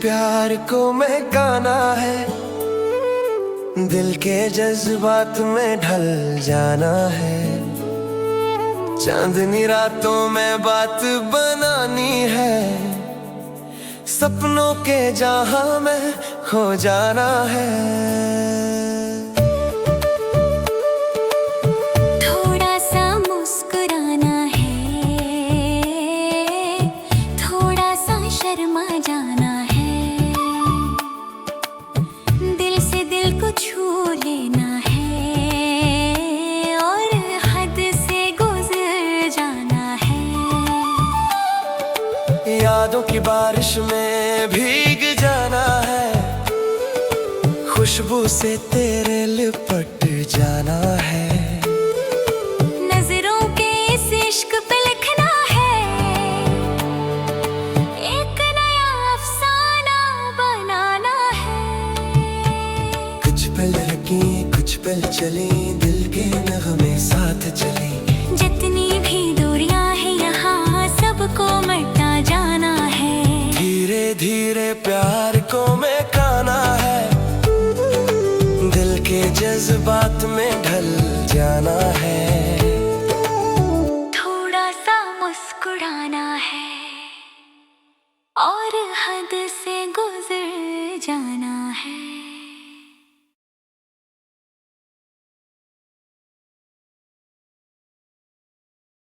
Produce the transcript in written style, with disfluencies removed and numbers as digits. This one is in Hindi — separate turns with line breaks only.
प्यार को महकाना है, दिल के जज्बात में ढल जाना है। चांदनी रातों में बात बनानी है, सपनों के जहां में खो जाना है।
थोड़ा सा मुस्कुराना है, थोड़ा सा शर्मा जाना है, दिल से दिल को छू लेना है और हद से गुजर जाना है।
यादों की बारिश में भीग जाना है, खुशबू से तेरे लिपट जाना है।
नजरों के इस इश्क पे लिखना है, एक नया अफसाना बनाना है।
कुछ पल रुकी कुछ पल चली, दिल के नगमे साथ चली।
जितनी भी दूरियां हैं यहाँ सबको मिटा जाना है।
धीरे धीरे प्यार को महकाना है, दिल के जज्बात में ढल जाना है।